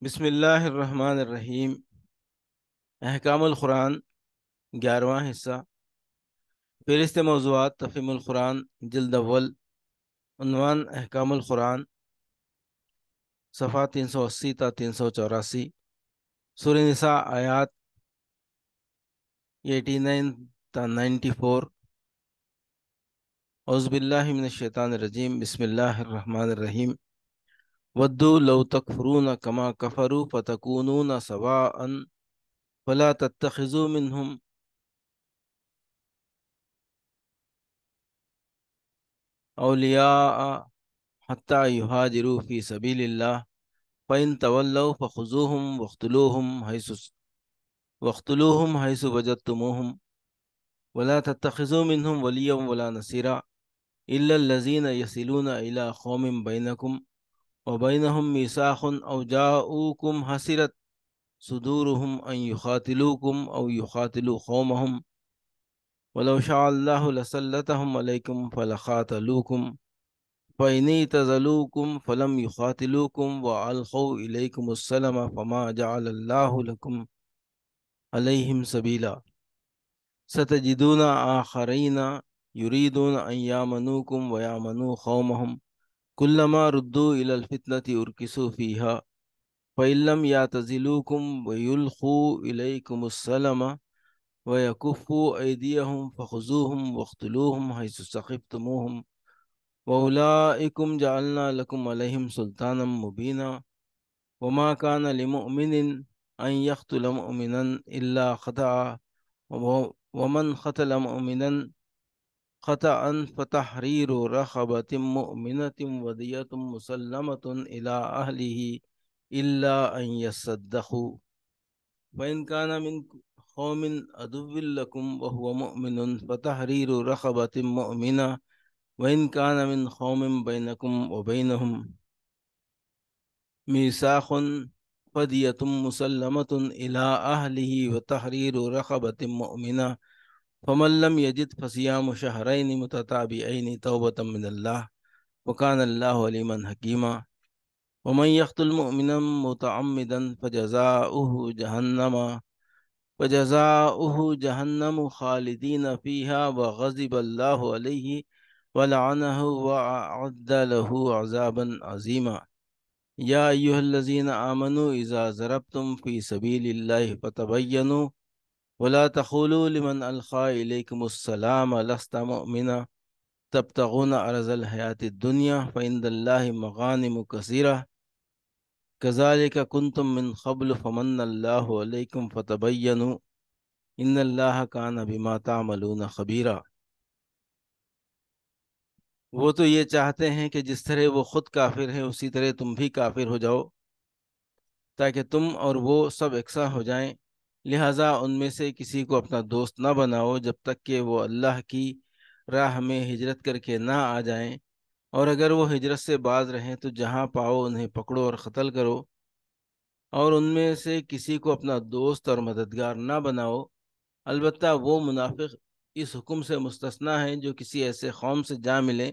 بسم اللہ الرحمن الرحیم۔ احکام القرآن 11واں حصہ، فہرست موضوعات تفہیم القرآن، جلد اول، عنوان احکام القرآن، صفحہ 380 تا 384، سورہ نساء آیات 89 تا 94۔ اعوذ باللہ من الشیطان الرجیم، بسم اللہ الرحمن الرحیم۔ ودوا لو تکفرون کما کفروا فتکونون سواء فلا تتخذوا منهم اولیاء حتی یہاجروا فی سبیل اللہ فإن تولوا فخذوهم واقتلوهم حیث وجدتموهم ولا تتخذوا منهم ولیا ولا نصیرا إلا الذین یصلون إلی قوم بینکم وبینہم میثاق أو جاءوکم حسرت صدورهم أن يقاتلوكم أو يقاتلوا قومهم ولو شاء الله لسلطهم عليكم فلقاتلوكم فإن اعتزلوكم فلم يقاتلوكم وألقوا إليكم السلم فما جعل الله لكم عليهم سبيلا ستجدون آخرين يريدون أن يأمنوكم ويأمنوا قومهم كلما ردوا إلى الفتنة أركسوا فيها فإن لم يعتزلوكم ويلقوا إليكم السلم ويكفوا أيديهم فخذوهم واقتلوهم حيث ثقفتموهم وأولئكم جعلنا لكم عليهم سلطانا مبينا وما كان لمؤمن أن يقتل مؤمنا إلا خطأ ومن قتل مؤمنا خطأ فتحرير رقبة مؤمنة ودية مسلمة إلى أهله إلا أن يصدقوا فإن كان من قوم عدو لكم وهو مؤمن فتحرير رقبة مؤمنة وإن كان من قوم بينكم وبينهم ميثاق فدية مسلمة إلى أهله وتحرير رقبة مؤمنة فمن لم يجد فصيام شهرين متتابعين توبة من الله وكان الله عليما حكيما ومن يقتل مؤمنا متعمدا فجزاؤه جهنم خالدين فيها وغضب الله عليه ولعنه وأعد له عذابا عظيما يا أيها الذين آمنوا إذا ضربتم في سبيل الله فتبينوا ولا تقولوا لمن ألقى إليكم السلام لست مؤمنا تبتغون عرض الحياة الدنيا فعند الله مغانم كثيرة كذلك كنتم من قبل فمن الله عليكم فتبينوا إن الله كان بما تعملون خبيرا۔ وہ تو یہ چاہتے ہیں کہ جس طرح وہ خود کافر ہیں اسی طرح تم بھی کافر ہو جاؤ تاکہ تم اور وہ سب یکساں ہو جائیں، لہٰذا ان میں سے کسی کو اپنا دوست نہ بناؤ جب تک کہ وہ اللہ کی راہ میں ہجرت کر کے نہ آ جائیں، اور اگر وہ ہجرت سے باز رہیں تو جہاں پاؤ انہیں پکڑو اور قتل کرو، اور ان میں سے کسی کو اپنا دوست اور مددگار نہ بناؤ، البتہ وہ منافق اس حکم سے مستثنی ہیں جو کسی ایسے قوم سے جا ملیں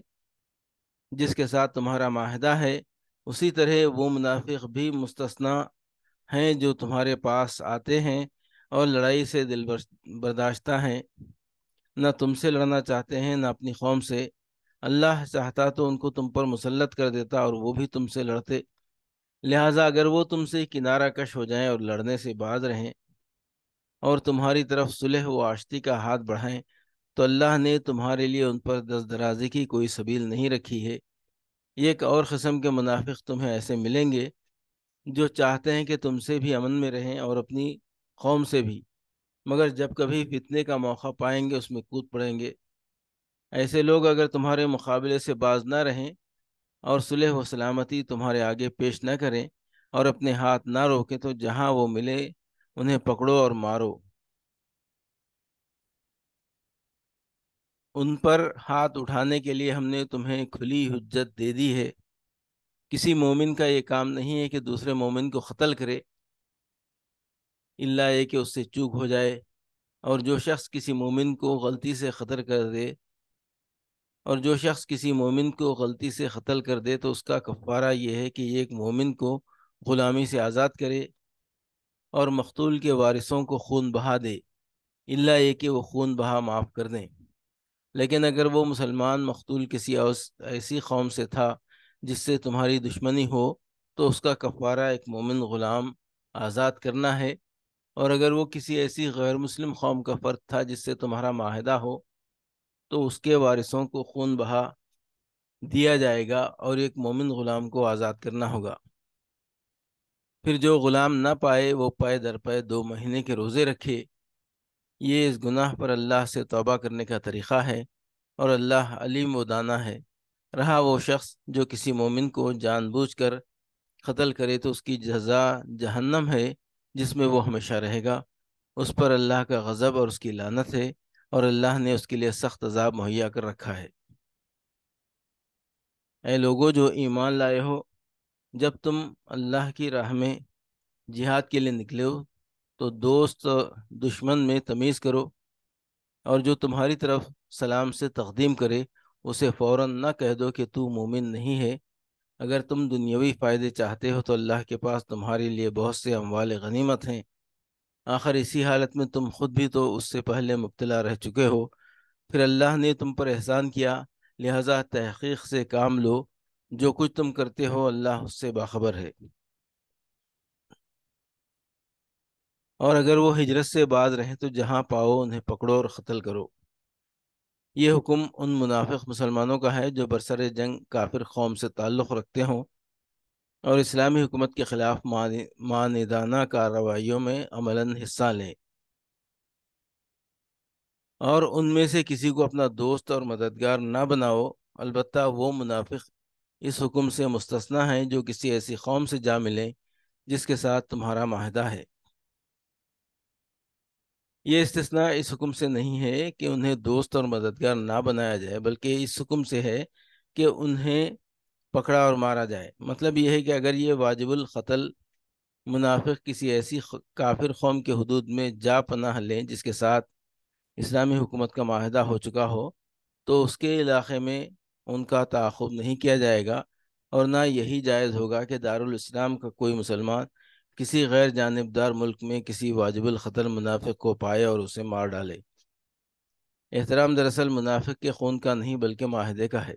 جس کے ساتھ تمہارا معاہدہ ہے، اسی طرح وہ منافق بھی مستثنی ہیں جو تمہارے پاس آتے ہیں اور لڑائی سے دل برداشتہ ہیں، نہ تم سے لڑنا چاہتے ہیں نہ اپنی قوم سے۔ اللہ چاہتا تو ان کو تم پر مسلط کر دیتا اور وہ بھی تم سے لڑتے، لہٰذا اگر وہ تم سے کنارہ کش ہو جائیں اور لڑنے سے باز رہیں اور تمہاری طرف صلح و آشتی کا ہاتھ بڑھائیں تو اللہ نے تمہارے لیے ان پر دست درازی کی کوئی سبیل نہیں رکھی ہے۔ یہ ایک اور قسم کے منافق تمہیں ایسے ملیں گے جو چاہتے ہیں کہ تم سے بھی امن میں رہیں اور اپنی قوم سے بھی، مگر جب کبھی فتنے کا موقع پائیں گے اس میں کود پڑیں گے۔ ایسے لوگ اگر تمہارے مقابلے سے باز نہ رہیں اور صلح و سلامتی تمہارے آگے پیش نہ کریں اور اپنے ہاتھ نہ روکیں تو جہاں وہ ملے انہیں پکڑو اور مارو۔ ان پر ہاتھ اٹھانے کے لیے ہم نے تمہیں کھلی حجت دے دی ہے۔ کسی مومن کا یہ کام نہیں ہے کہ دوسرے مومن کو قتل کرے الا یہ کہ اس سے چوک ہو جائے، اور جو شخص کسی مومن کو غلطی سے قتل کر دے تو اس کا کفارہ یہ ہے کہ یہ ایک مومن کو غلامی سے آزاد کرے اور مقتول کے وارثوں کو خون بہا دے، الا یہ کہ وہ خون بہا معاف کر دیں۔ لیکن اگر وہ مسلمان مقتول کسی ایسی قوم سے تھا جس سے تمہاری دشمنی ہو تو اس کا کفارہ ایک مومن غلام آزاد کرنا ہے، اور اگر وہ کسی ایسی غیر مسلم قوم کا فرد تھا جس سے تمہارا معاہدہ ہو تو اس کے وارثوں کو خون بہا دیا جائے گا اور ایک مومن غلام کو آزاد کرنا ہوگا۔ پھر جو غلام نہ پائے وہ پائے در پائے 2 مہینے کے روزے رکھے۔ یہ اس گناہ پر اللہ سے توبہ کرنے کا طریقہ ہے، اور اللہ علیم و دانا ہے۔ رہا وہ شخص جو کسی مومن کو جان بوجھ کر قتل کرے تو اس کی جزا جہنم ہے جس میں وہ ہمیشہ رہے گا۔ اس پر اللہ کا غضب اور اس کی لعنت ہے، اور اللہ نے اس کے لیے سخت عذاب مہیا کر رکھا ہے۔ اے لوگو جو ایمان لائے ہو، جب تم اللہ کی راہ میں جہاد کے لیے نکلے ہو تو دوست اور دشمن میں تمیز کرو، اور جو تمہاری طرف سلام سے تقدیم کرے اسے فوراً نہ کہہ دو کہ تو مومن نہیں ہے۔ اگر تم دنیاوی فائدے چاہتے ہو تو اللہ کے پاس تمہارے لیے بہت سے اموال غنیمت ہیں، آخر اسی حالت میں تم خود بھی تو اس سے پہلے مبتلا رہ چکے ہو۔ پھر اللہ نے تم پر احسان کیا، لہذا تحقیق سے کام لو، جو کچھ تم کرتے ہو اللہ اس سے باخبر ہے۔ اور اگر وہ ہجرت سے باز رہیں تو جہاں پاؤ انہیں پکڑو اور قتل کرو۔ یہ حکم ان منافق مسلمانوں کا ہے جو برسر جنگ کافر قوم سے تعلق رکھتے ہوں اور اسلامی حکومت کے خلاف ماندانہ کارروائیوں میں عملاً حصہ لیں، اور ان میں سے کسی کو اپنا دوست اور مددگار نہ بناؤ۔ البتہ وہ منافق اس حکم سے مستثنی ہیں جو کسی ایسی قوم سے جا ملیں جس کے ساتھ تمہارا معاہدہ ہے۔ یہ استثناء اس حکم سے نہیں ہے کہ انہیں دوست اور مددگار نہ بنایا جائے، بلکہ اس حکم سے ہے کہ انہیں پکڑا اور مارا جائے۔ مطلب یہ ہے کہ اگر یہ واجب القتل منافق کسی ایسی کافر قوم کے حدود میں جا پناہ لیں جس کے ساتھ اسلامی حکومت کا معاہدہ ہو چکا ہو تو اس کے علاقے میں ان کا تعاقب نہیں کیا جائے گا، اور نہ یہی جائز ہوگا کہ دارالاسلام کا کوئی مسلمان کسی غیر جانبدار ملک میں کسی واجب القتل منافق کو پائے اور اسے مار ڈالے۔ احترام دراصل منافق کے خون کا نہیں بلکہ معاہدے کا ہے۔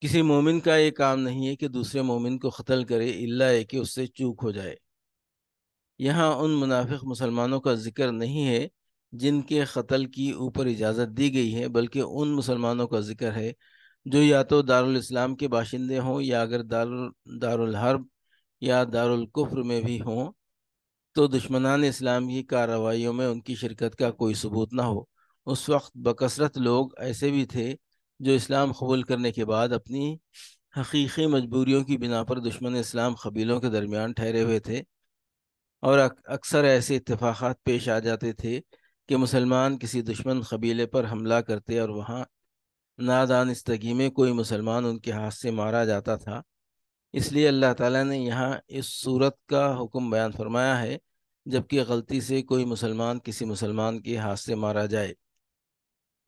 کسی مومن کا یہ کام نہیں ہے کہ دوسرے مومن کو قتل کرے الا یہ کہ اس سے چوک ہو جائے۔ یہاں ان منافق مسلمانوں کا ذکر نہیں ہے جن کے قتل کی اوپر اجازت دی گئی ہے، بلکہ ان مسلمانوں کا ذکر ہے جو یا تو دارالاسلام کے باشندے ہوں، یا اگر دارالحرب یا دارالکفر میں بھی ہوں تو دشمنان اسلام کی کارروائیوں میں ان کی شرکت کا کوئی ثبوت نہ ہو۔ اس وقت بکثرت لوگ ایسے بھی تھے جو اسلام قبول کرنے کے بعد اپنی حقیقی مجبوریوں کی بنا پر دشمن اسلام قبیلوں کے درمیان ٹھہرے ہوئے تھے، اور اکثر ایسے اتفاقات پیش آ جاتے تھے کہ مسلمان کسی دشمن قبیلے پر حملہ کرتے اور وہاں نادانستگی میں کوئی مسلمان ان کے ہاتھ سے مارا جاتا تھا۔ اس لیے اللہ تعالیٰ نے یہاں اس صورت کا حکم بیان فرمایا ہے جبکہ غلطی سے کوئی مسلمان کسی مسلمان کے ہاتھ سے مارا جائے،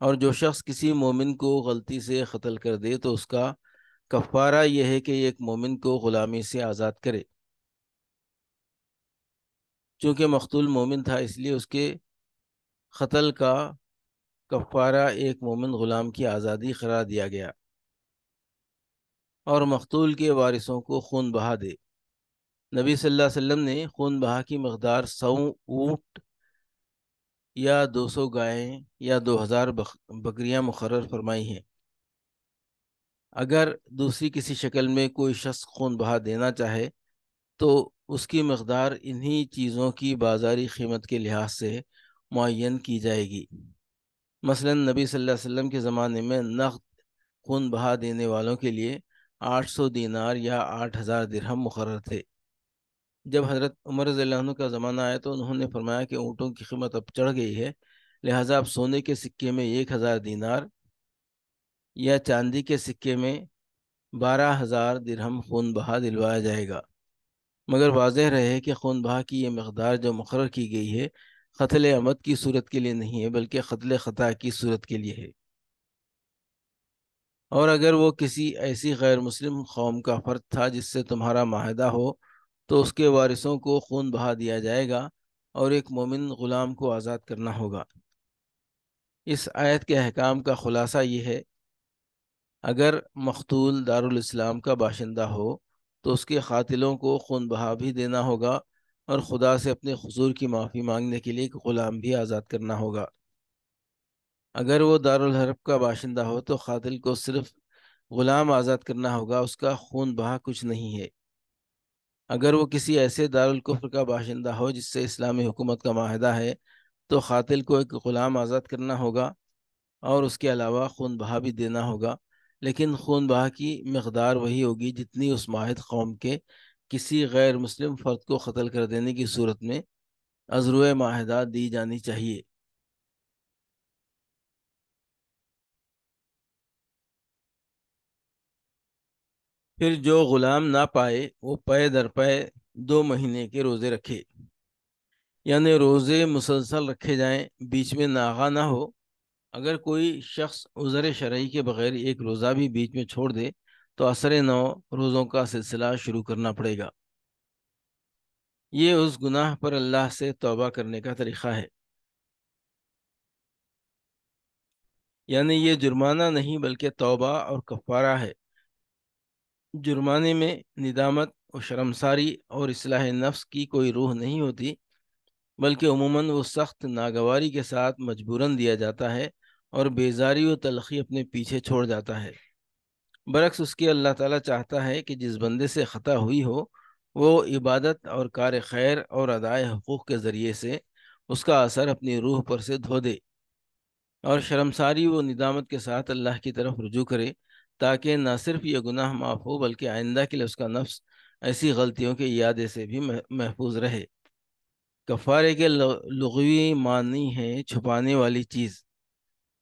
اور جو شخص کسی مومن کو غلطی سے قتل کر دے تو اس کا کفارہ یہ ہے کہ ایک مومن کو غلامی سے آزاد کرے۔ چونکہ مقتول مومن تھا اس لیے اس کے قتل کا کفارہ ایک مومن غلام کی آزادی قرار دیا گیا، اور مقتول کے وارثوں کو خون بہا دے۔ نبی صلی اللہ علیہ وسلم نے خون بہا کی مقدار 100 اونٹ یا 200 گائیں یا 2000 بکریاں مقرر فرمائی ہیں۔ اگر دوسری کسی شکل میں کوئی شخص خون بہا دینا چاہے تو اس کی مقدار انہی چیزوں کی بازاری قیمت کے لحاظ سے معین کی جائے گی۔ مثلا نبی صلی اللہ علیہ وسلم کے زمانے میں نقد خون بہا دینے والوں کے لیے 800 دینار یا 8000 درہم مقرر تھے۔ جب حضرت عمر رضی اللہ عنہ کا زمانہ آیا تو انہوں نے فرمایا کہ اونٹوں کی قیمت اب چڑھ گئی ہے، لہٰذا اب سونے کے سکے میں 1000 دینار یا چاندی کے سکے میں 12,000 درہم خون بہا دلوایا جائے گا۔ مگر واضح رہے کہ خون بہا کی یہ مقدار جو مقرر کی گئی ہے قتل عمد کی صورت کے لیے نہیں ہے بلکہ قتل خطا کی صورت کے لیے ہے۔ اور اگر وہ کسی ایسی غیر مسلم قوم کا فرد تھا جس سے تمہارا معاہدہ ہو تو اس کے وارثوں کو خون بہا دیا جائے گا اور ایک مومن غلام کو آزاد کرنا ہوگا۔ اس آیت کے احکام کا خلاصہ یہ ہے: اگر مقتول دارالاسلام کا باشندہ ہو تو اس کے قاتلوں کو خون بہا بھی دینا ہوگا اور خدا سے اپنے قصور کی معافی مانگنے کے لیے ایک غلام بھی آزاد کرنا ہوگا۔ اگر وہ دارالحرب کا باشندہ ہو تو قاتل کو صرف غلام آزاد کرنا ہوگا، اس کا خون بہا کچھ نہیں ہے۔ اگر وہ کسی ایسے دارالکفر کا باشندہ ہو جس سے اسلامی حکومت کا معاہدہ ہے تو قاتل کو ایک غلام آزاد کرنا ہوگا اور اس کے علاوہ خون بہا بھی دینا ہوگا، لیکن خون بہا کی مقدار وہی ہوگی جتنی اس معاہد قوم کے کسی غیر مسلم فرد کو قتل کر دینے کی صورت میں ازروع معاہدہ دی جانی چاہیے۔ پھر جو غلام نہ پائے وہ پے در پے 2 مہینے کے روزے رکھے، یعنی روزے مسلسل رکھے جائیں، بیچ میں ناغہ نہ ہو۔ اگر کوئی شخص عذر شرعی کے بغیر ایک روزہ بھی بیچ میں چھوڑ دے تو عصر 9 روزوں کا سلسلہ شروع کرنا پڑے گا۔ یہ اس گناہ پر اللہ سے توبہ کرنے کا طریقہ ہے، یعنی یہ جرمانہ نہیں بلکہ توبہ اور کفارہ ہے۔ جرمانے میں ندامت و شرمساری اور اصلاح نفس کی کوئی روح نہیں ہوتی، بلکہ عموماً وہ سخت ناگواری کے ساتھ مجبوراً دیا جاتا ہے اور بیزاری و تلخی اپنے پیچھے چھوڑ جاتا ہے۔ برعکس اس کے اللہ تعالیٰ چاہتا ہے کہ جس بندے سے خطا ہوئی ہو وہ عبادت اور کار خیر اور ادائے حقوق کے ذریعے سے اس کا اثر اپنی روح پر سے دھو دے اور شرمساری و ندامت کے ساتھ اللہ کی طرف رجوع کرے، تاکہ نہ صرف یہ گناہ معاف ہو بلکہ آئندہ کے لیے اس کا نفس ایسی غلطیوں کے اعادے سے بھی محفوظ رہے۔ کفارے کے لغوی معنی ہے چھپانے والی چیز۔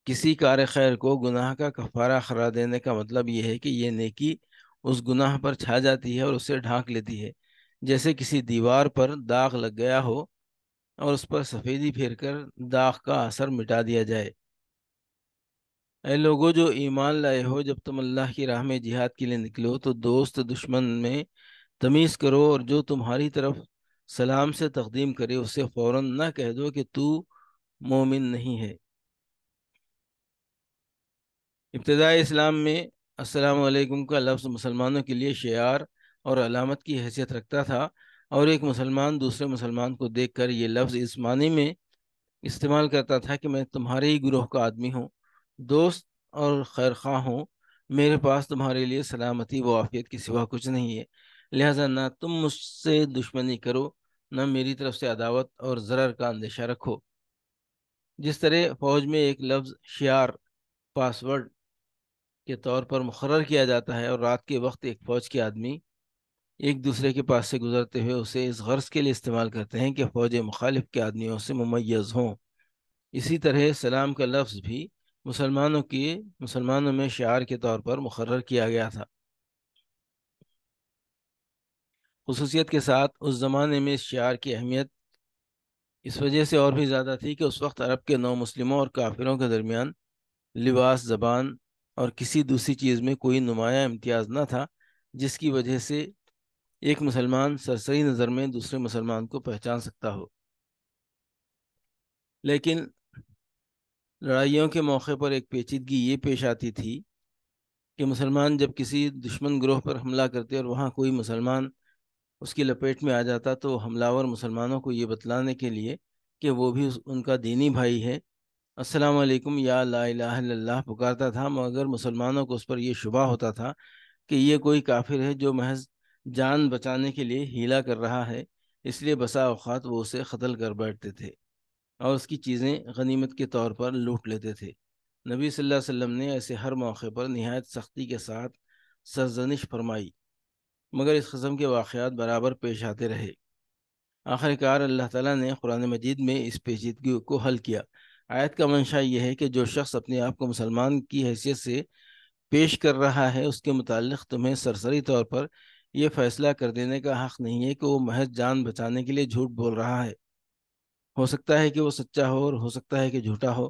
کسی کار خیر کو گناہ کا کفارہ قرار دینے کا مطلب یہ ہے کہ یہ نیکی اس گناہ پر چھا جاتی ہے اور اسے ڈھانک لیتی ہے، جیسے کسی دیوار پر داغ لگ گیا ہو اور اس پر سفیدی پھیر کر داغ کا اثر مٹا دیا جائے۔ اے لوگو جو ایمان لائے ہو، جب تم اللہ کی راہ میں جہاد کے لیے نکلو تو دوست دشمن میں تمیز کرو، اور جو تمہاری طرف سلام سے تقدیم کرے اسے فوراً نہ کہہ دو کہ تو مومن نہیں ہے۔ ابتدائی اسلام میں السلام علیکم کا لفظ مسلمانوں کے لیے شعار اور علامت کی حیثیت رکھتا تھا، اور ایک مسلمان دوسرے مسلمان کو دیکھ کر یہ لفظ اس معنی میں استعمال کرتا تھا کہ میں تمہارے ہی گروہ کا آدمی ہوں، دوست اور خیرخواہ ہوں، میرے پاس تمہارے لیے سلامتی و عافیت کے سوا کچھ نہیں ہے، لہذا نہ تم مجھ سے دشمنی کرو، نہ میری طرف سے عداوت اور ضرر کا اندیشہ رکھو۔ جس طرح فوج میں ایک لفظ شعار پاس ورڈ کے طور پر مقرر کیا جاتا ہے اور رات کے وقت ایک فوج کے آدمی ایک دوسرے کے پاس سے گزرتے ہوئے اسے اس غرض کے لیے استعمال کرتے ہیں کہ فوج مخالف کے آدمیوں سے ممیز ہوں، اسی طرح سلام کا لفظ بھی مسلمانوں میں شعار کے طور پر مقرر کیا گیا تھا۔ خصوصیت کے ساتھ اس زمانے میں اس شعار کی اہمیت اس وجہ سے اور بھی زیادہ تھی کہ اس وقت عرب کے نو مسلموں اور کافروں کے درمیان لباس، زبان اور کسی دوسری چیز میں کوئی نمایاں امتیاز نہ تھا، جس کی وجہ سے ایک مسلمان سرسری نظر میں دوسرے مسلمان کو پہچان سکتا ہو۔ لیکن لڑائیوں کے موقع پر ایک پیچیدگی یہ پیش آتی تھی کہ مسلمان جب کسی دشمن گروہ پر حملہ کرتے اور وہاں کوئی مسلمان اس کی لپیٹ میں آ جاتا تو حملہ مسلمانوں کو یہ بتلانے کے لیے کہ وہ بھی ان کا دینی بھائی ہے، السلام علیکم یا لا الہ الا اللہ پکارتا تھا، مگر مسلمانوں کو اس پر یہ شبہ ہوتا تھا کہ یہ کوئی کافر ہے جو محض جان بچانے کے لیے ہیلا کر رہا ہے، اس لیے بسا اوقات وہ اسے قتل کر بیٹھتے تھے اور اس کی چیزیں غنیمت کے طور پر لوٹ لیتے تھے۔ نبی صلی اللہ علیہ وسلم نے ایسے ہر موقع پر نہایت سختی کے ساتھ سرزنش فرمائی، مگر اس قسم کے واقعات برابر پیش آتے رہے۔ آخر کار اللہ تعالیٰ نے قرآن مجید میں اس پیچیدگی کو حل کیا۔ آیت کا منشا یہ ہے کہ جو شخص اپنے آپ کو مسلمان کی حیثیت سے پیش کر رہا ہے اس کے متعلق تمہیں سرسری طور پر یہ فیصلہ کر دینے کا حق نہیں ہے کہ وہ محض جان بچانے کے لیے جھوٹ بول رہا ہے۔ ہو سکتا ہے کہ وہ سچا ہو اور ہو سکتا ہے کہ جھوٹا ہو،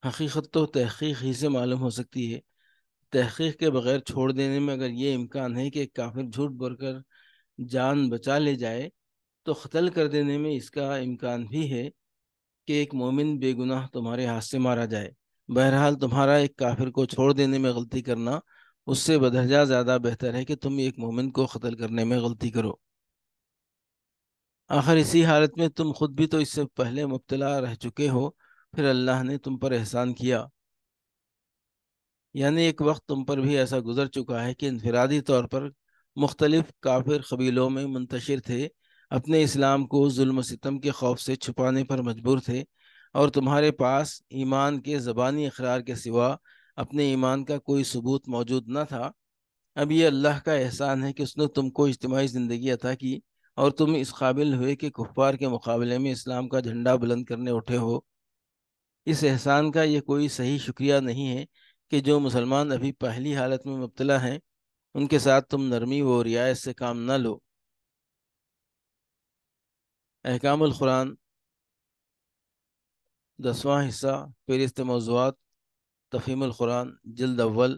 حقیقت تو تحقیق ہی سے معلوم ہو سکتی ہے۔ تحقیق کے بغیر چھوڑ دینے میں اگر یہ امکان ہے کہ ایک کافر جھوٹ بول کر جان بچا لے جائے، تو قتل کر دینے میں اس کا امکان بھی ہے کہ ایک مومن بے گناہ تمہارے ہاتھ سے مارا جائے۔ بہرحال تمہارا ایک کافر کو چھوڑ دینے میں غلطی کرنا اس سے بدرجہ زیادہ بہتر ہے کہ تم ایک مومن کو قتل کرنے میں غلطی کرو۔ آخر اسی حالت میں تم خود بھی تو اس سے پہلے مبتلا رہ چکے ہو، پھر اللہ نے تم پر احسان کیا۔ یعنی ایک وقت تم پر بھی ایسا گزر چکا ہے کہ انفرادی طور پر مختلف کافر قبیلوں میں منتشر تھے، اپنے اسلام کو ظلم و ستم کے خوف سے چھپانے پر مجبور تھے، اور تمہارے پاس ایمان کے زبانی اقرار کے سوا اپنے ایمان کا کوئی ثبوت موجود نہ تھا۔ اب یہ اللہ کا احسان ہے کہ اس نے تم کو اجتماعی زندگی عطا کی، اور تم اس قابل ہوئے کہ کفار کے مقابلے میں اسلام کا جھنڈا بلند کرنے اٹھے ہو۔ اس احسان کا یہ کوئی صحیح شکریہ نہیں ہے کہ جو مسلمان ابھی پہلی حالت میں مبتلا ہیں ان کے ساتھ تم نرمی و رعایت سے کام نہ لو۔ احکام القرآن، 10واں حصہ، فہرست موضوعات، تفہیم القرآن، جلد اول،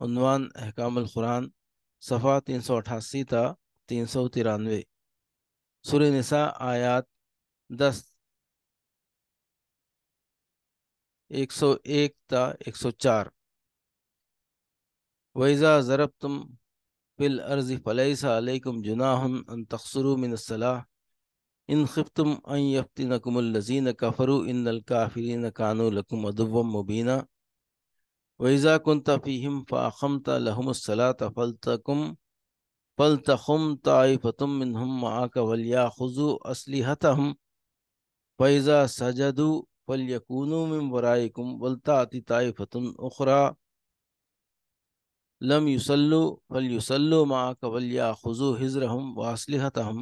عنوان احکام القرآن، صفحہ 388 تا 393۔ سورہ نساء، آیات 10، 101 تا 104۔ وَإِذَا ضَرَبْتُمْ فِي الْأَرْضِ فَلَيْسَ عَلَيْكُمْ جُنَاحٌ أَن تَقْصُرُوا مِنَ الصَّلَاةِ إِنْ خِفْتُمْ أَن يَفْتِنَكُمُ الَّذِينَ كَفَرُوا إِنَّ الْكَافِرِينَ كَانُوا لَكُمْ عَدُوًّا مُّبِينًا وَإِذَا كُنْتَ فِيهِمْ فَأَقَمْتَ لَهُمُ الصَّلَاةَ فَلْتَقُمْ طَائِفَةٌ مِّنْهُمْ مَعَكَ وَلْيَأْخُذُوا أَسْلِحَتَهُمْ فَإِذَا سَجَدُوا فَلْيَكُونُوا مِنْ وَرَائِكُمْ وَلْتَأْتِ طَائِفَةٌ أُخْرَى لم يصلوا فليصلوا معك وليأخذوا حذرهم وأسلحتهم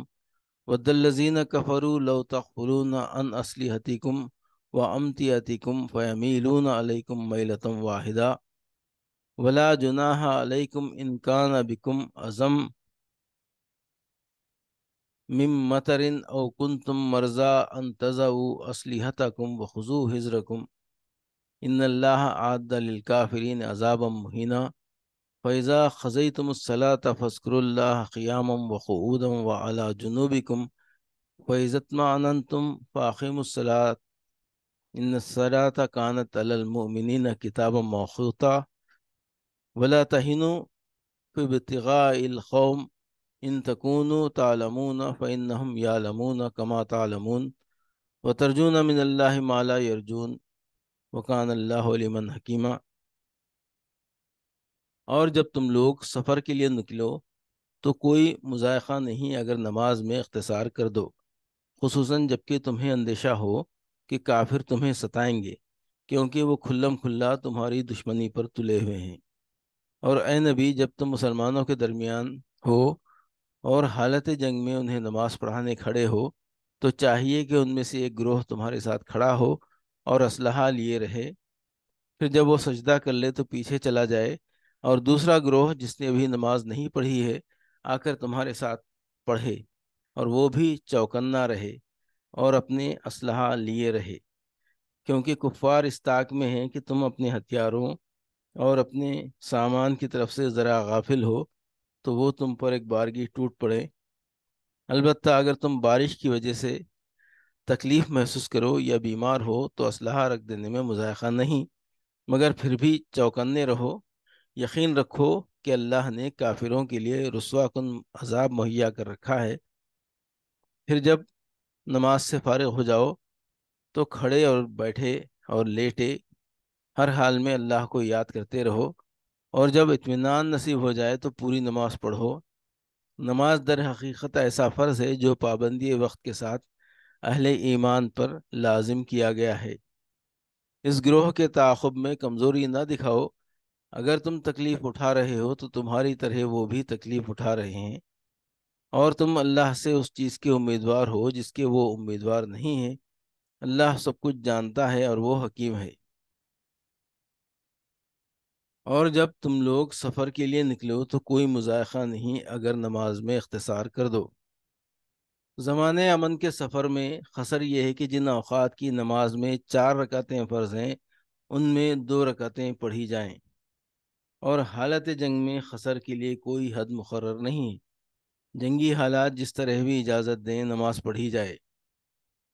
ود الذين كفروا لو تغفلون عن أسلحتكم وأمتعتكم فيميلون عليكم ميلة واحدة ولا جناح عليكم إن كان بكم أذى من مطر أو كنتم مرضى أن تضعوا أسلحتكم وخذوا حذركم إن الله أعد للكافرين عذابا مهينا فَإِذَا خَزَيْتُمُ الصَّلَاةَ فَاذْكُرُوا اللَّهَ قِيَامًا وَقُعُودًا وَعَلَى جُنُوبِكُمْ فَإِذَا اطْمَأْنَنْتُمْ فَأَقِيمُوا الصَّلَاةَ إِنَّ الصَّلَاةَ كَانَتْ عَلَى الْمُؤْمِنِينَ كِتَابًا مَّوْقُوتًا وَلَا تَهِنُوا فِي ابْتِغَاءِ الْقَوْمِ إِن تَكُونُوا تَعْلَمُونَ فَإِنَّهُمْ يَعْلَمُونَ كَمَا تَعْلَمُونَ وَتَرْجُونَ مِنَ اللَّهِ مَا لَا يَرْجُونَ وَكَانَ اللَّهُ عَلِيمًا حَكِيمًا۔ اور جب تم لوگ سفر کے لیے نکلو تو کوئی مضائقہ نہیں اگر نماز میں اختصار کر دو، خصوصاً جب کہ تمہیں اندیشہ ہو کہ کافر تمہیں ستائیں گے، کیونکہ وہ کھلم کھلا تمہاری دشمنی پر تلے ہوئے ہیں۔ اور اے نبی، جب تم مسلمانوں کے درمیان ہو اور حالت جنگ میں انہیں نماز پڑھانے کھڑے ہو تو چاہیے کہ ان میں سے ایک گروہ تمہارے ساتھ کھڑا ہو اور اسلحہ لیے رہے، پھر جب وہ سجدہ کر لے تو پیچھے چلا جائے، اور دوسرا گروہ جس نے ابھی نماز نہیں پڑھی ہے آ کر تمہارے ساتھ پڑھے، اور وہ بھی چوکنا رہے اور اپنے اسلحہ لیے رہے، کیونکہ کفار اس طاق میں ہیں کہ تم اپنے ہتھیاروں اور اپنے سامان کی طرف سے ذرا غافل ہو تو وہ تم پر ایک بارگی ٹوٹ پڑے۔ البتہ اگر تم بارش کی وجہ سے تکلیف محسوس کرو یا بیمار ہو تو اسلحہ رکھ دینے میں مضائقہ نہیں، مگر پھر بھی چوکنے رہو۔ یقین رکھو کہ اللہ نے کافروں کے لیے رسوا کن عذاب مہیا کر رکھا ہے۔ پھر جب نماز سے فارغ ہو جاؤ تو کھڑے اور بیٹھے اور لیٹے ہر حال میں اللہ کو یاد کرتے رہو، اور جب اطمینان نصیب ہو جائے تو پوری نماز پڑھو۔ نماز در حقیقت ایسا فرض ہے جو پابندی وقت کے ساتھ اہل ایمان پر لازم کیا گیا ہے۔ اس گروہ کے تعاقب میں کمزوری نہ دکھاؤ، اگر تم تکلیف اٹھا رہے ہو تو تمہاری طرح وہ بھی تکلیف اٹھا رہے ہیں، اور تم اللہ سے اس چیز کے امیدوار ہو جس کے وہ امیدوار نہیں ہیں۔ اللہ سب کچھ جانتا ہے اور وہ حکیم ہے۔ اور جب تم لوگ سفر کے لیے نکلو تو کوئی مضائقہ نہیں اگر نماز میں اختصار کر دو۔ زمانے امن کے سفر میں خسر یہ ہے کہ جن اوقات کی نماز میں 4 رکعتیں فرض ہیں ان میں 2 رکعتیں پڑھی جائیں۔ اور حالت جنگ میں قصر کے لیے کوئی حد مقرر نہیں ہے۔ جنگی حالات جس طرح بھی اجازت دیں نماز پڑھی جائے۔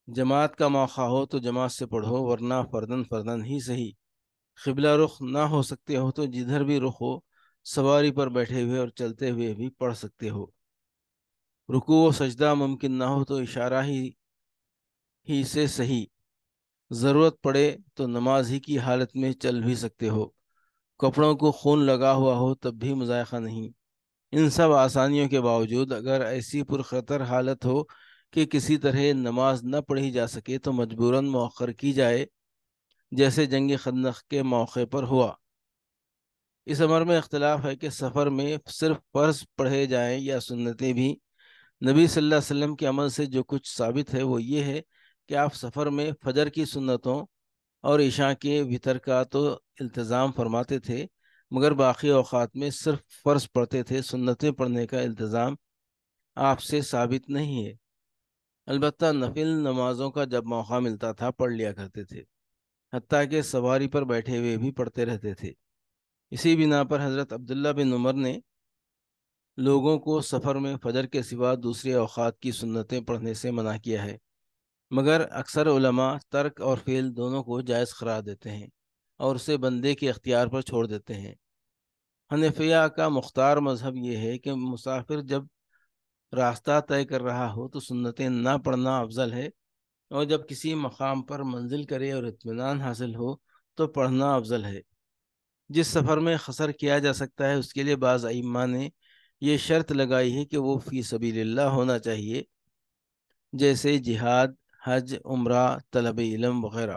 جماعت کا موقع ہو تو جماعت سے پڑھو، ورنہ فردن فردن ہی صحیح۔ قبلہ رخ نہ ہو سکتے ہو تو جدھر بھی رخ ہو، سواری پر بیٹھے ہوئے اور چلتے ہوئے بھی پڑھ سکتے ہو۔ رکوع و سجدہ ممکن نہ ہو تو اشارہ ہی سے صحیح۔ ضرورت پڑے تو نماز ہی کی حالت میں چل بھی سکتے ہو۔ کپڑوں کو خون لگا ہوا ہو تب بھی مذائقہ نہیں۔ ان سب آسانیوں کے باوجود اگر ایسی پرخطر حالت ہو کہ کسی طرح نماز نہ پڑھی جا سکے تو مجبوراً مؤخر کی جائے، جیسے جنگ خندق کے موقع پر ہوا۔ اس امر میں اختلاف ہے کہ سفر میں صرف فرض پڑھے جائیں یا سنتیں بھی۔ نبی صلی اللہ علیہ وسلم کے عمل سے جو کچھ ثابت ہے وہ یہ ہے کہ آپ سفر میں فجر کی سنتوں اور عشاء کے وتر کا تو التزام فرماتے تھے، مگر باقی اوقات میں صرف فرض پڑھتے تھے، سنتیں پڑھنے کا التزام آپ سے ثابت نہیں ہے۔ البتہ نفل نمازوں کا جب موقع ملتا تھا پڑھ لیا کرتے تھے، حتیٰ کہ سواری پر بیٹھے ہوئے بھی پڑھتے رہتے تھے۔ اسی بنا پر حضرت عبداللہ بن عمر نے لوگوں کو سفر میں فجر کے سوا دوسرے اوقات کی سنتیں پڑھنے سے منع کیا ہے، مگر اکثر علماء ترک اور فعل دونوں کو جائز قرار دیتے ہیں اور اسے بندے کے اختیار پر چھوڑ دیتے ہیں۔ حنفیہ کا مختار مذہب یہ ہے کہ مسافر جب راستہ طے کر رہا ہو تو سنتیں نہ پڑھنا افضل ہے، اور جب کسی مقام پر منزل کرے اور اطمینان حاصل ہو تو پڑھنا افضل ہے۔ جس سفر میں قصر کیا جا سکتا ہے اس کے لیے بعض ائمہ نے یہ شرط لگائی ہے کہ وہ فی سبیل اللہ ہونا چاہیے، جیسے جہاد، حج، عمرہ، طلب علم وغیرہ۔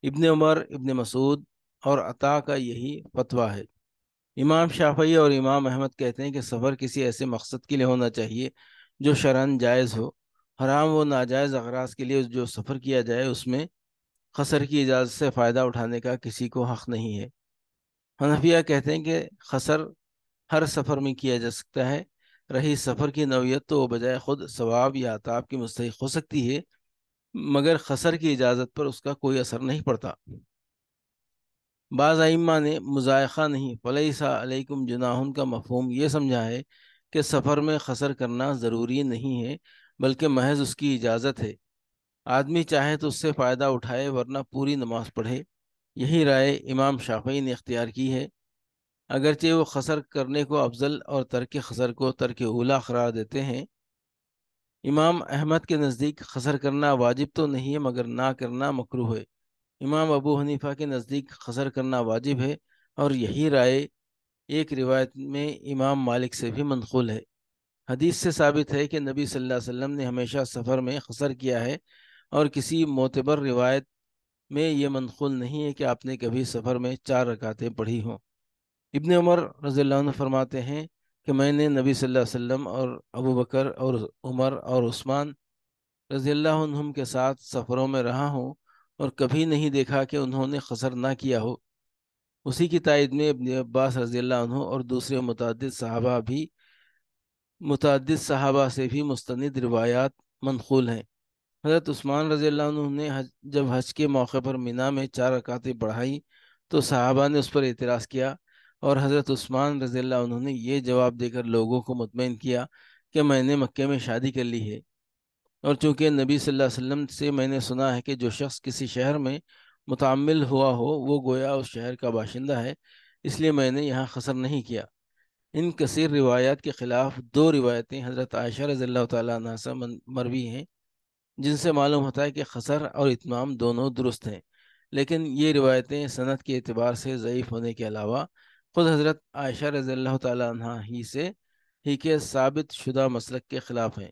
ابن عمر، ابن مسعود اور عطا کا یہی فتویٰ ہے۔ امام شافعی اور امام احمد کہتے ہیں کہ سفر کسی ایسے مقصد کے لیے ہونا چاہیے جو شرعاً جائز ہو۔ حرام و ناجائز اغراض کے لیے جو سفر کیا جائے اس میں قصر کی اجازت سے فائدہ اٹھانے کا کسی کو حق نہیں ہے۔ حنفیہ کہتے ہیں کہ قصر ہر سفر میں کیا جا سکتا ہے۔ رہی سفر کی نوعیت تو بجائے خود ثواب یا عطاب کی مستحق ہو سکتی ہے، مگر قصر کی اجازت پر اس کا کوئی اثر نہیں پڑتا۔ بعض ائمہ نے مضائقہ نہیں، فلیس علیکم جناح کا مفہوم یہ سمجھا ہے کہ سفر میں قصر کرنا ضروری نہیں ہے، بلکہ محض اس کی اجازت ہے۔ آدمی چاہے تو اس سے فائدہ اٹھائے، ورنہ پوری نماز پڑھے۔ یہی رائے امام شافعی نے اختیار کی ہے، اگرچہ وہ قصر کرنے کو افضل اور ترک قصر کو ترک اولا قرار دیتے ہیں۔ امام احمد کے نزدیک قصر کرنا واجب تو نہیں ہے، مگر نہ کرنا مکروہ ہے۔ امام ابو حنیفہ کے نزدیک قصر کرنا واجب ہے، اور یہی رائے ایک روایت میں امام مالک سے بھی منقول ہے۔ حدیث سے ثابت ہے کہ نبی صلی اللہ علیہ وسلم نے ہمیشہ سفر میں قصر کیا ہے، اور کسی معتبر روایت میں یہ منقول نہیں ہے کہ آپ نے کبھی سفر میں 4 رکعتیں پڑھی ہوں۔ ابن عمر رضی اللہ عنہ فرماتے ہیں کہ میں نے نبی صلی اللہ علیہ وسلم اور ابو بکر اور عمر اور عثمان رضی اللہ عنہم کے ساتھ سفروں میں رہا ہوں، اور کبھی نہیں دیکھا کہ انہوں نے قصر نہ کیا ہو۔ اسی کی تائید میں ابن عباس رضی اللہ عنہ اور دوسرے متعدد صحابہ سے بھی مستند روایات منقول ہیں۔ حضرت عثمان رضی اللہ عنہ نے جب حج کے موقع پر مینا میں 4 رکعتیں پڑھائی تو صحابہ نے اس پر اعتراض کیا، اور حضرت عثمان رضی اللہ عنہ نے یہ جواب دے کر لوگوں کو مطمئن کیا کہ میں نے مکے میں شادی کر لی ہے، اور چونکہ نبی صلی اللہ علیہ وسلم سے میں نے سنا ہے کہ جو شخص کسی شہر میں متعمل ہوا ہو وہ گویا اس شہر کا باشندہ ہے، اس لیے میں نے یہاں قصر نہیں کیا۔ ان کثیر روایات کے خلاف 2 روایتیں حضرت عائشہ رضی اللہ تعالیٰ عنہ سے مروی ہیں، جن سے معلوم ہوتا ہے کہ قصر اور اتمام دونوں درست ہیں، لیکن یہ روایتیں سند کے اعتبار سے ضعیف ہونے کے علاوہ خود حضرت عائشہ رضی اللہ تعالیٰ عنہ ہی کے ثابت شدہ مسلک کے خلاف ہیں۔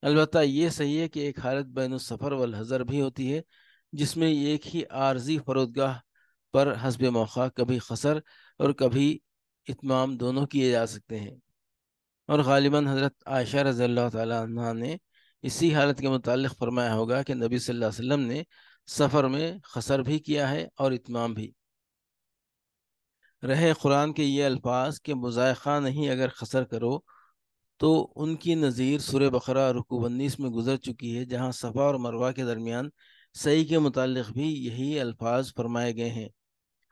البتہ یہ صحیح ہے کہ ایک حالت بین السفر والحضر بھی ہوتی ہے، جس میں ایک ہی عارضی فرودگاہ پر حسب موقع کبھی قصر اور کبھی اتمام دونوں کیے جا سکتے ہیں، اور غالباً حضرت عائشہ رضی اللہ تعالیٰ عنہ نے اسی حالت کے متعلق فرمایا ہوگا کہ نبی صلی اللہ علیہ وسلم نے سفر میں قصر بھی کیا ہے اور اتمام بھی۔ رہے قرآن کے یہ الفاظ کہ مضائقہ نہیں اگر قصر کرو، تو ان کی نظیر سورہ بقرہ رکوع 19 میں گزر چکی ہے، جہاں صفا اور مروہ کے درمیان سعی کے متعلق بھی یہی الفاظ فرمائے گئے ہیں۔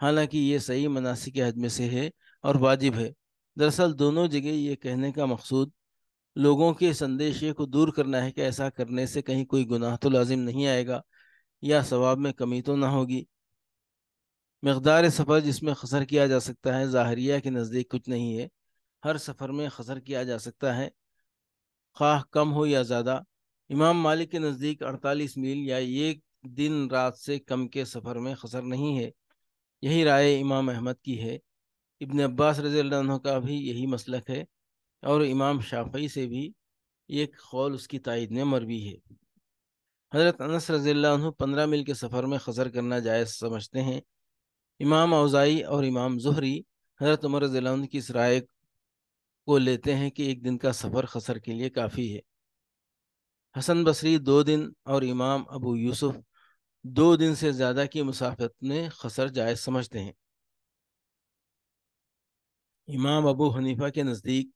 حالانکہ یہ صحیح مناسک حج میں سے ہے اور واجب ہے۔ دراصل دونوں جگہ یہ کہنے کا مقصود لوگوں کے اس اندیشے کو دور کرنا ہے کہ ایسا کرنے سے کہیں کوئی گناہ تو لازم نہیں آئے گا یا ثواب میں کمی تو نہ ہوگی۔ مقدار سفر جس میں قصر کیا جا سکتا ہے ظاہریہ کے نزدیک کچھ نہیں ہے۔ ہر سفر میں قصر کیا جا سکتا ہے، خواہ کم ہو یا زیادہ۔ امام مالک کے نزدیک 48 میل یا ایک دن رات سے کم کے سفر میں قصر نہیں ہے۔ یہی رائے امام احمد کی ہے۔ ابن عباس رضی اللہ عنہ کا بھی یہی مسلک ہے، اور امام شافعی سے بھی ایک قول اس کی تائید میں مروی ہے۔ حضرت انس رضی اللہ عنہ 15 میل کے سفر میں قصر کرنا جائز سمجھتے ہیں۔ امام اوزاعی اور امام زہری حضرت عمر رضی اللہ عنہ کی اس رائے کو لیتے ہیں کہ ایک دن کا سفر قصر کے لیے کافی ہے۔ حسن بصری 2 دن اور امام ابو یوسف 2 دن سے زیادہ کی مسافت میں قصر جائز سمجھتے ہیں۔ امام ابو حنیفہ کے نزدیک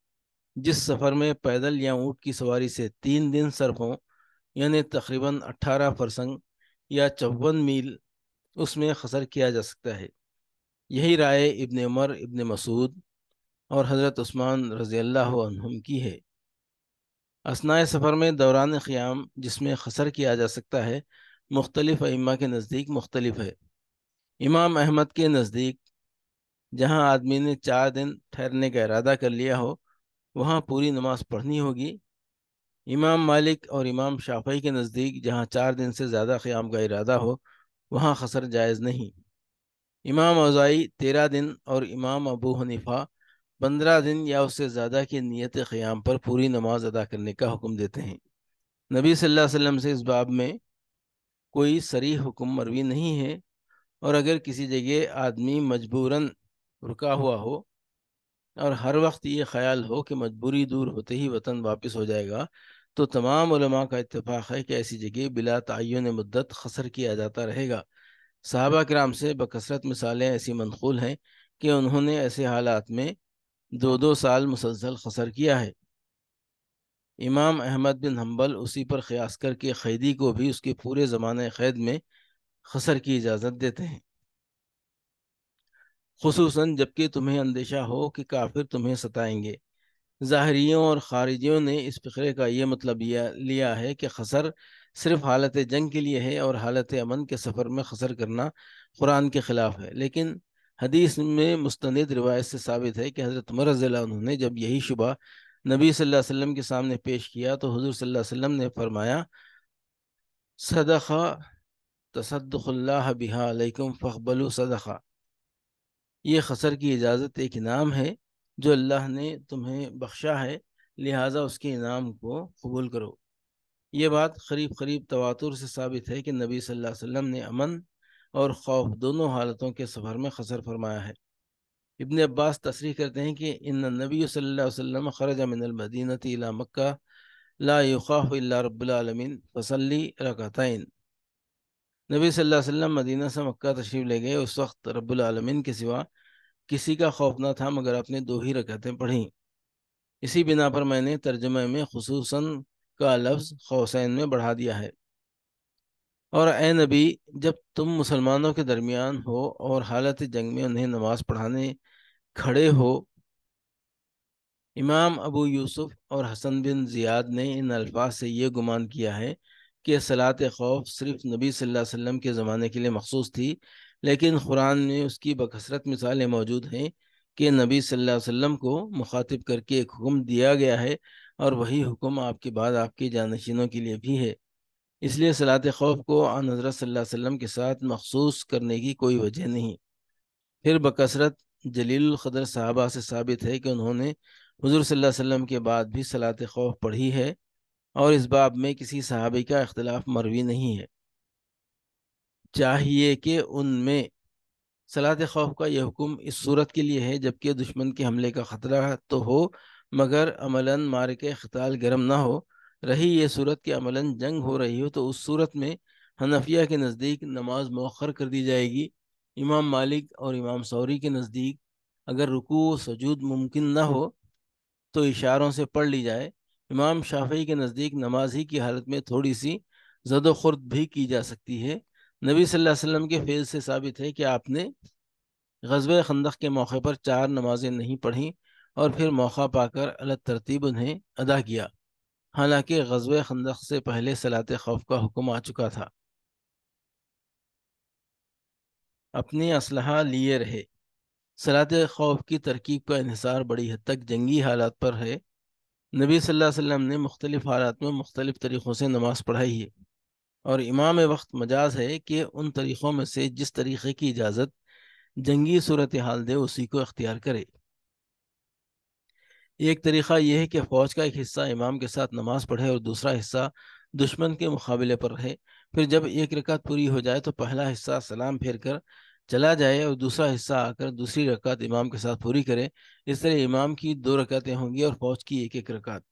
جس سفر میں پیدل یا اونٹ کی سواری سے 3 دن صرف ہوں، یعنی تقریباً 18 فرسنگ یا 54 میل، اس میں قصر کیا جا سکتا ہے۔ یہی رائے ابن عمر، ابن مسعود اور حضرت عثمان رضی اللہ عنہم کی ہے۔ اثناء سفر میں دوران قیام جس میں قصر کیا جا سکتا ہے مختلف ائمہ کے نزدیک مختلف ہے۔ امام احمد کے نزدیک جہاں آدمی نے 4 دن ٹھہرنے کا ارادہ کر لیا ہو وہاں پوری نماز پڑھنی ہوگی۔ امام مالک اور امام شافعی کے نزدیک جہاں 4 دن سے زیادہ قیام کا ارادہ ہو وہاں قصر جائز نہیں۔ امام اوزاعی 13 دن اور امام ابو حنیفہ 15 دن یا اس سے زیادہ کی نیت قیام پر پوری نماز ادا کرنے کا حکم دیتے ہیں۔ نبی صلی اللہ علیہ وسلم سے اس باب میں کوئی صریح حکم مروی نہیں ہے، اور اگر کسی جگہ آدمی مجبوراً رکا ہوا ہو اور ہر وقت یہ خیال ہو کہ مجبوری دور ہوتے ہی وطن واپس ہو جائے گا تو تمام علماء کا اتفاق ہے کہ ایسی جگہ بلا تعین مدت قصر کیا جاتا رہے گا۔ صحابہ کرام سے بکثرت مثالیں ایسی منقول ہیں کہ انہوں نے ایسے حالات میں 2 سال مسلسل قصر کیا ہے۔ امام احمد بن حنبل اسی پر قیاس کر کے قیدی کو بھی اس کے پورے زمانہ قید میں قصر کی اجازت دیتے ہیں، خصوصاً جبکہ تمہیں اندیشہ ہو کہ کافر تمہیں ستائیں گے۔ ظاہریوں اور خارجیوں نے اس فقرے کا یہ مطلب لیا ہے کہ قصر صرف حالت جنگ کے لیے ہے اور حالت امن کے سفر میں قصر کرنا قرآن کے خلاف ہے، لیکن حدیث میں مستند روایت سے ثابت ہے کہ حضرت عمر رضی اللہ عنہ نے جب یہی شبہ نبی صلی اللہ علیہ وسلم کے سامنے پیش کیا تو حضور صلی اللہ علیہ وسلم نے فرمایا، صدقہ تصدق اللہ بہا علیکم فاقبلوا صدقہ، یہ قصر کی اجازت ایک انعام ہے جو اللہ نے تمہیں بخشا ہے، لہٰذا اس کے انعام کو قبول کرو۔ یہ بات قریب قریب تواتر سے ثابت ہے کہ نبی صلی اللہ علیہ وسلم نے امن اور خوف دونوں حالتوں کے سفر میں قصر فرمایا ہے۔ ابن عباس تصریح کرتے ہیں کہ ان النبی صلی اللہ علیہ وسلم خرج من المدینہ الی مکہ لا یخاف الا رب العالمین فصلی رکعتین۔ نبی صلی اللہ علیہ وسلم مدینہ سے مکہ تشریف لے گئے، اس وقت رب العالمین کے سوا کسی کا خوف نہ تھا مگر اپنے 2 ہی رکعتیں پڑھیں۔ اسی بنا پر میں نے ترجمہ میں خصوصاً کا لفظ قوسین میں بڑھا دیا ہے۔ اور اے نبی، جب تم مسلمانوں کے درمیان ہو اور حالت جنگ میں انہیں نماز پڑھانے کھڑے ہو۔ امام ابو یوسف اور حسن بن زیاد نے ان الفاظ سے یہ گمان کیا ہے کہ صلاۃ خوف صرف نبی صلی اللہ علیہ وسلم کے زمانے کے لیے مخصوص تھی، لیکن قرآن میں اس کی بکثرت مثالیں موجود ہیں کہ نبی صلی اللہ علیہ وسلم کو مخاطب کر کے ایک حکم دیا گیا ہے، اور وہی حکم آپ کے بعد آپ کے جانشینوں کے لیے بھی ہے۔ اس لیے صلاۃ خوف کو آن حضرت صلی اللہ علیہ وسلم کے ساتھ مخصوص کرنے کی کوئی وجہ نہیں۔ پھر بکثرت جلیل القدر صحابہ سے ثابت ہے کہ انہوں نے حضور صلی اللہ علیہ وسلم کے بعد بھی صلاۃ خوف پڑھی ہے، اور اس باب میں کسی صحابی کا اختلاف مروی نہیں ہے۔ چاہیے کہ ان میں صلاۃ خوف کا یہ حکم اس صورت کے لیے ہے جبکہ دشمن کے حملے کا خطرہ تو ہو مگر عملاً مارکے قتال گرم نہ ہو۔ رہی یہ صورت کہ عملاً جنگ ہو رہی ہو تو اس صورت میں حنفیہ کے نزدیک نماز مؤخر کر دی جائے گی۔ امام مالک اور امام ثوری کے نزدیک اگر رکوع و سجود ممکن نہ ہو تو اشاروں سے پڑھ لی جائے۔ امام شافعی کے نزدیک نماز ہی کی حالت میں تھوڑی سی زد و خورد بھی کی جا سکتی ہے۔ نبی صلی اللہ علیہ وسلم کے فعل سے ثابت ہے کہ آپ نے غزوہ خندق کے موقع پر 4 نمازیں نہیں پڑھیں اور پھر موقع پا کر الگ ترتیب انہیں ادا کیا، حالانکہ غزوہ خندق سے پہلے صلاۃ خوف کا حکم آ چکا تھا۔ اپنی اسلحہ لیے رہے۔ صلاۃ خوف کی ترکیب کا انحصار بڑی حد تک جنگی حالات پر ہے۔ نبی صلی اللہ علیہ وسلم نے مختلف حالات میں مختلف طریقوں سے نماز پڑھائی ہے، اور امام وقت مجاز ہے کہ ان طریقوں میں سے جس طریقے کی اجازت جنگی صورتحال دے اسی کو اختیار کرے۔ ایک طریقہ یہ ہے کہ فوج کا ایک حصہ امام کے ساتھ نماز پڑھے اور دوسرا حصہ دشمن کے مقابلے پر رہے۔ پھر جب ایک رکعت پوری ہو جائے تو پہلا حصہ سلام پھیر کر چلا جائے اور دوسرا حصہ آ کر دوسری رکعت امام کے ساتھ پوری کرے۔ اس طرح امام کی 2 رکعتیں ہوں گی اور فوج کی ایک رکعت۔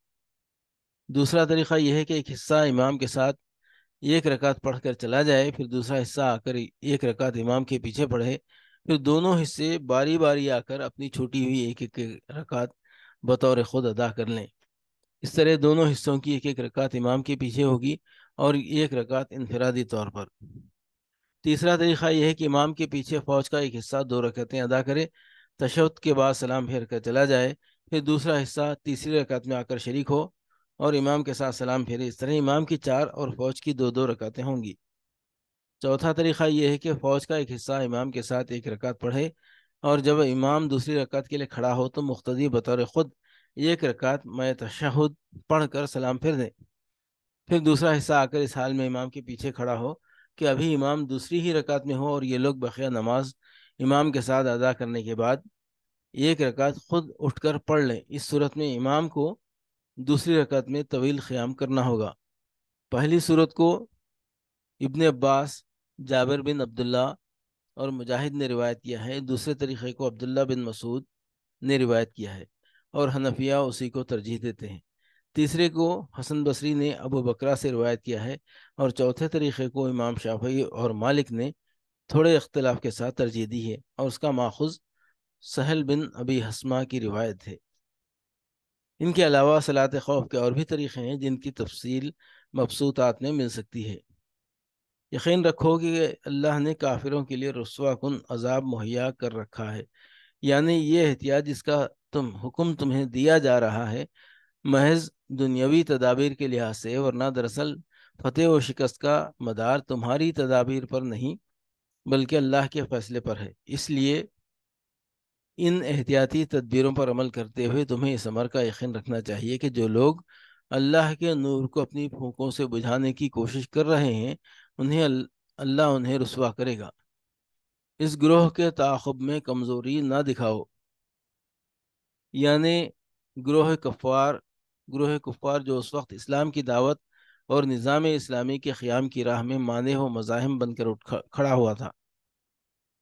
دوسرا طریقہ یہ ہے کہ ایک حصہ امام کے ساتھ 1 رکعت پڑھ کر چلا جائے، پھر دوسرا حصہ آ کر 1 رکعت امام کے پیچھے پڑھے، پھر دونوں حصے باری باری آ کر اپنی چھوٹی ہوئی ایک رکعت بطور خود ادا کر لیں۔ اس طرح دونوں حصوں کی ایک رکعت امام کے پیچھے ہوگی اور 1 رکعت انفرادی طور پر۔ تیسرا طریقہ یہ ہے کہ امام کے پیچھے فوج کا ایک حصہ 2 رکعتیں ادا کرے، تشہد کے بعد سلام پھیر کر چلا جائے، پھر دوسرا حصہ تیسری رکعت میں آ کر شریک ہو اور امام کے ساتھ سلام پھیرے۔ اس طرح امام کی 4 اور فوج کی 2 رکعتیں ہوں گی۔ چوتھا طریقہ یہ ہے کہ فوج کا ایک حصہ امام کے ساتھ 1 رکعت پڑھے، اور جب امام دوسری رکعت کے لیے کھڑا ہو تو مقتدی بطور خود 1 رکعت میں تشہد پڑھ کر سلام پھیر دیں۔ پھر دوسرا حصہ آ کر اس حال میں امام کے پیچھے کھڑا ہو کہ ابھی امام دوسری ہی رکعت میں ہو اور یہ لوگ بقیہ نماز امام کے ساتھ ادا کرنے کے بعد 1 رکعت خود اٹھ کر پڑھ لیں۔ اس صورت میں امام کو دوسری رکعت میں طویل قیام کرنا ہوگا۔ پہلی صورت کو ابن عباس، جابر بن عبداللہ اور مجاہد نے روایت کیا ہے۔ دوسرے طریقے کو عبداللہ بن مسعود نے روایت کیا ہے اور حنفیہ اسی کو ترجیح دیتے ہیں۔ تیسرے کو حسن بصری نے ابو بکرہ سے روایت کیا ہے، اور چوتھے طریقے کو امام شافعی اور مالک نے تھوڑے اختلاف کے ساتھ ترجیح دی ہے، اور اس کا ماخذ سہل بن ابی حسمہ کی روایت ہے۔ ان کے علاوہ صلاۃ خوف کے اور بھی طریقے ہیں جن کی تفصیل مبسوطات میں مل سکتی ہے۔ یقین رکھو کہ اللہ نے کافروں کے لیے رسوا کن عذاب مہیا کر رکھا ہے، یعنی یہ احتیاط جس کا حکم تمہیں دیا جا رہا ہے محض دنیاوی تدابیر کے لحاظ سے، ورنہ دراصل فتح و شکست کا مدار تمہاری تدابیر پر نہیں بلکہ اللہ کے فیصلے پر ہے۔ اس لیے ان احتیاطی تدبیروں پر عمل کرتے ہوئے تمہیں اس امر کا یقین رکھنا چاہیے کہ جو لوگ اللہ کے نور کو اپنی پھونکوں سے بجھانے کی کوشش کر رہے ہیں اللہ انہیں رسوا کرے گا۔ اس گروہ کے تعاقب میں کمزوری نہ دکھاؤ، یعنی گروہ کفار جو اس وقت اسلام کی دعوت اور نظام اسلامی کے قیام کی راہ میں مانع و مزاحم بن کر کھڑا ہوا تھا۔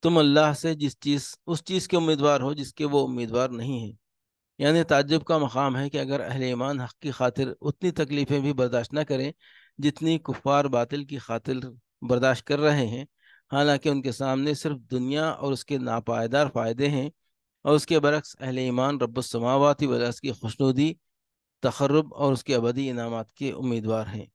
تم اللہ سے اس چیز کے امیدوار ہو جس کے وہ امیدوار نہیں ہیں۔ یعنی تعجب کا مقام ہے کہ اگر اہل ایمان حق کی خاطر اتنی تکلیفیں بھی برداشت نہ کریں جتنی کفار باطل کی خاطر برداشت کر رہے ہیں، حالانکہ ان کے سامنے صرف دنیا اور اس کے ناپائیدار فائدے ہیں، اور اس کے برعکس اہل ایمان رب السماوات والارض کی خوشنودی، تقرب اور اس کے ابدی انعامات کے امیدوار ہیں۔